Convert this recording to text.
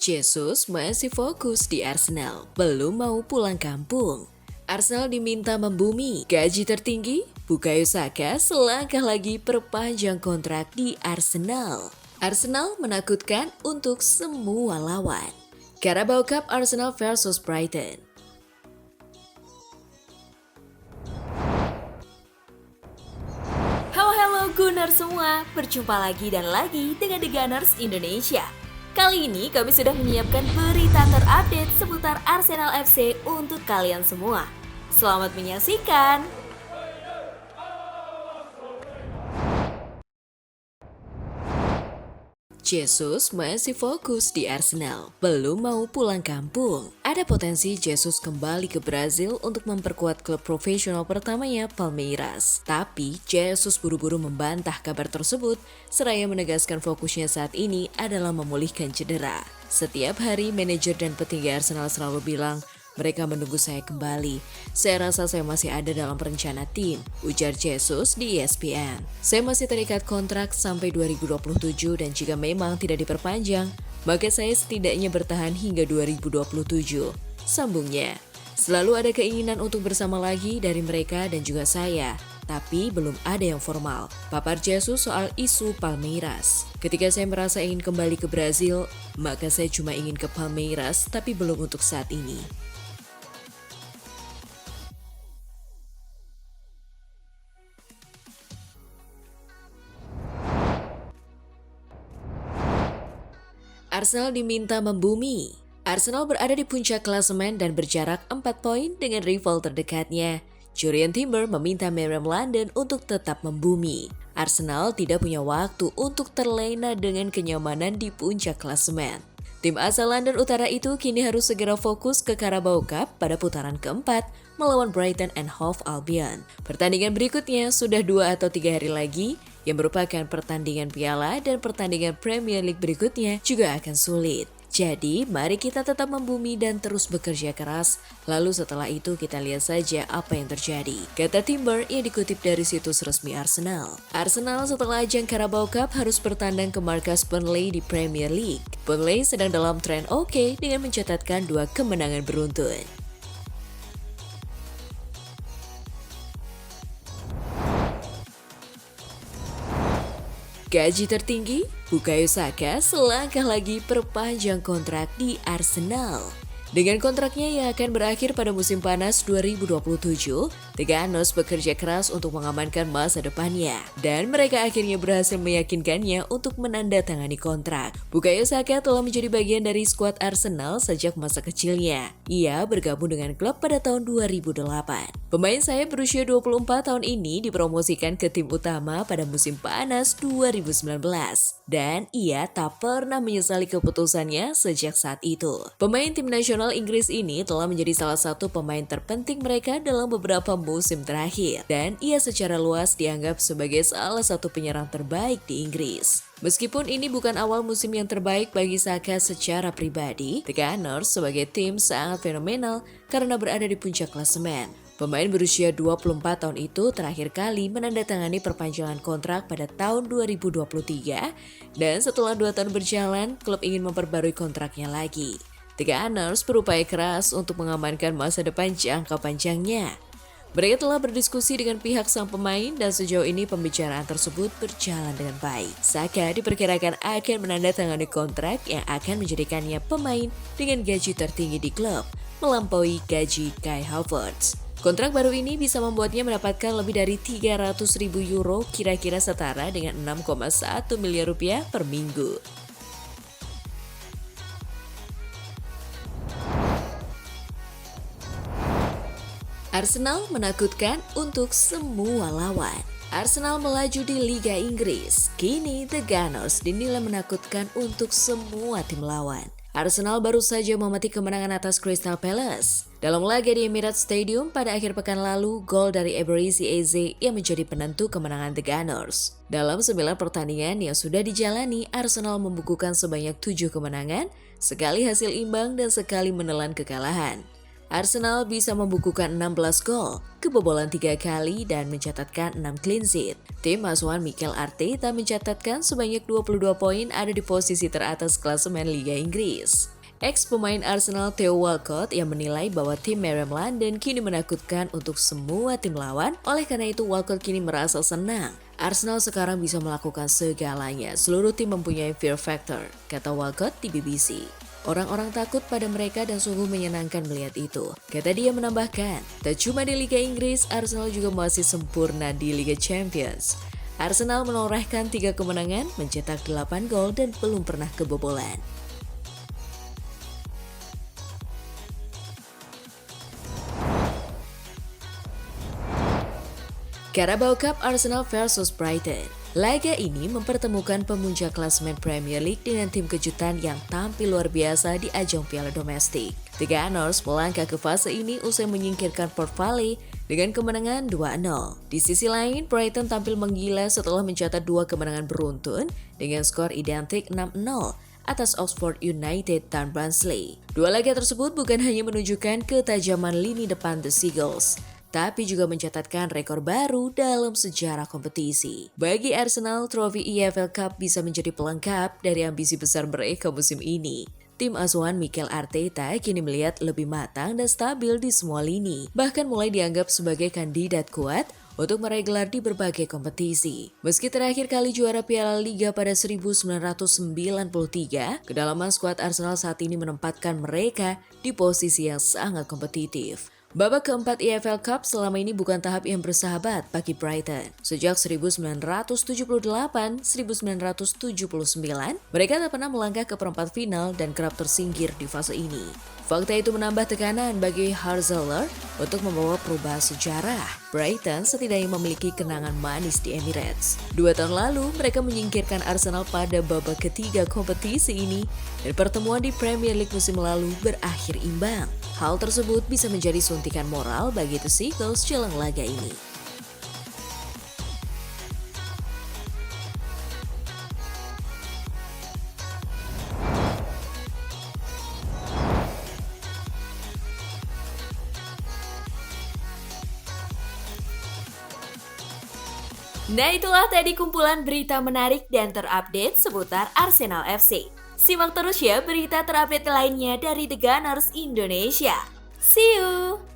Jesus masih fokus di Arsenal, belum mau pulang kampung. Arsenal diminta membumi, gaji tertinggi, Bukayo Saka selangkah lagi perpanjang kontrak di Arsenal. Arsenal menakutkan untuk semua lawan. Carabao Cup Arsenal versus Brighton. Halo Gunners semua, berjumpa lagi dan lagi dengan The Gunners Indonesia. Kali ini kami sudah menyiapkan berita terupdate seputar Arsenal FC untuk kalian semua. Selamat menyaksikan! Jesus masih fokus di Arsenal, belum mau pulang kampung. Ada potensi Jesus kembali ke Brazil untuk memperkuat klub profesional pertamanya Palmeiras. Tapi Jesus buru-buru membantah kabar tersebut, seraya menegaskan fokusnya saat ini adalah memulihkan cedera. Setiap hari manajer dan petinggi Arsenal selalu bilang, mereka menunggu saya kembali. Saya rasa saya masih ada dalam rencana tim, ujar Jesus di ESPN. Saya masih terikat kontrak sampai 2027 dan jika memang tidak diperpanjang, maka saya setidaknya bertahan hingga 2027. Sambungnya, selalu ada keinginan untuk bersama lagi dari mereka dan juga saya, tapi belum ada yang formal. Papar Jesus soal isu Palmeiras. Ketika saya merasa ingin kembali ke Brazil, maka saya cuma ingin ke Palmeiras, tapi belum untuk saat ini. Arsenal diminta membumi. Arsenal berada di puncak klasemen dan berjarak 4 poin dengan rival terdekatnya. Jurrien Timber meminta Miriam London untuk tetap membumi. Arsenal tidak punya waktu untuk terlena dengan kenyamanan di puncak klasemen. Tim asal London Utara itu kini harus segera fokus ke Carabao Cup pada putaran keempat melawan Brighton and Hove Albion. Pertandingan berikutnya sudah 2 atau 3 hari lagi, yang merupakan pertandingan piala dan pertandingan Premier League berikutnya juga akan sulit. Jadi, mari kita tetap membumi dan terus bekerja keras. Lalu setelah itu kita lihat saja apa yang terjadi. Kata Timber yang dikutip dari situs resmi Arsenal. Arsenal setelah ajang Carabao Cup harus bertandang ke markas Burnley di Premier League. Burnley sedang dalam tren oke dengan mencatatkan 2 kemenangan beruntun. Gaji tertinggi, Bukayo Saka selangkah lagi perpanjang kontrak di Arsenal. Dengan kontraknya yang akan berakhir pada musim panas 2027, The Gunners bekerja keras untuk mengamankan masa depannya. Dan mereka akhirnya berhasil meyakinkannya untuk menandatangani kontrak. Bukayo Saka telah menjadi bagian dari skuad Arsenal sejak masa kecilnya. Ia bergabung dengan klub pada tahun 2008. Pemain sayap berusia 24 tahun ini dipromosikan ke tim utama pada musim panas 2019. Dan ia tak pernah menyesali keputusannya sejak saat itu. Pemain tim nasional Inggris ini telah menjadi salah satu pemain terpenting mereka dalam beberapa musim terakhir. Dan ia secara luas dianggap sebagai salah satu penyerang terbaik di Inggris. Meskipun ini bukan awal musim yang terbaik bagi Saka secara pribadi, The Gunners sebagai tim sangat fenomenal karena berada di puncak klasemen. Pemain berusia 24 tahun itu terakhir kali menandatangani perpanjangan kontrak pada tahun 2023 dan setelah 2 tahun berjalan, klub ingin memperbarui kontraknya lagi. The Gunners berupaya keras untuk mengamankan masa depan jangka panjangnya. Mereka telah berdiskusi dengan pihak sang pemain dan sejauh ini pembicaraan tersebut berjalan dengan baik. Saka diperkirakan akan menandatangani kontrak yang akan menjadikannya pemain dengan gaji tertinggi di klub, melampaui gaji Kai Havertz. Kontrak baru ini bisa membuatnya mendapatkan lebih dari 300.000 euro, kira-kira setara dengan 6,1 miliar rupiah per minggu. Arsenal menakutkan untuk semua lawan. Arsenal melaju di Liga Inggris. Kini The Gunners dinilai menakutkan untuk semua tim lawan. Arsenal baru saja memetik kemenangan atas Crystal Palace. Dalam laga di Emirates Stadium pada akhir pekan lalu, gol dari Eberechi Eze yang menjadi penentu kemenangan The Gunners. Dalam 9 pertandingan yang sudah dijalani, Arsenal membukukan sebanyak 7 kemenangan, sekali hasil imbang dan sekali menelan kekalahan. Arsenal bisa membukukan 16 gol, kebobolan 3 kali dan mencatatkan 6 clean sheet. Tim asuhan Mikel Arteta mencatatkan sebanyak 22 poin ada di posisi teratas klasemen Liga Inggris. Ex-pemain Arsenal Theo Walcott yang menilai bahwa tim Merem London kini menakutkan untuk semua tim lawan, oleh karena itu Walcott kini merasa senang. Arsenal sekarang bisa melakukan segalanya, seluruh tim mempunyai fear factor, kata Walcott di BBC. Orang-orang takut pada mereka dan sungguh menyenangkan melihat itu. Kata dia menambahkan, tak cuma di Liga Inggris, Arsenal juga masih sempurna di Liga Champions. Arsenal menorehkan 3 kemenangan, mencetak 8 gol dan belum pernah kebobolan. Carabao Cup Arsenal versus Brighton. Laga ini mempertemukan pemuncak klasemen Premier League dengan tim kejutan yang tampil luar biasa di ajang piala domestik. The Gunners melangkah ke fase ini usai menyingkirkan Port Vale dengan kemenangan 2-0. Di sisi lain, Brighton tampil menggila setelah mencatat 2 kemenangan beruntun dengan skor identik 6-0 atas Oxford United dan Barnsley. Dua laga tersebut bukan hanya menunjukkan ketajaman lini depan The Seagulls, tapi juga mencatatkan rekor baru dalam sejarah kompetisi. Bagi Arsenal, trofi EFL Cup bisa menjadi pelengkap dari ambisi besar mereka musim ini. Tim asuhan Mikel Arteta kini melihat lebih matang dan stabil di semua lini, bahkan mulai dianggap sebagai kandidat kuat untuk meraih gelar di berbagai kompetisi. Meski terakhir kali juara Piala Liga pada 1993, kedalaman skuad Arsenal saat ini menempatkan mereka di posisi yang sangat kompetitif. Babak keempat EFL Cup selama ini bukan tahap yang bersahabat bagi Brighton. Sejak 1978-1979, mereka tak pernah melangkah ke perempat final dan kerap tersingkir di fase ini. Fakta itu menambah tekanan bagi Harzler untuk membawa perubahan sejarah. Brighton setidaknya memiliki kenangan manis di Emirates. 2 tahun lalu, mereka menyingkirkan Arsenal pada babak ketiga kompetisi ini, dan pertemuan di Premier League musim lalu berakhir imbang. Hal tersebut bisa menjadi suntikan moral bagi The Seagulls jelang laga ini. Nah, itulah tadi kumpulan berita menarik dan terupdate seputar Arsenal FC. Simak terus ya berita terupdate lainnya dari The Gunners Indonesia. See you!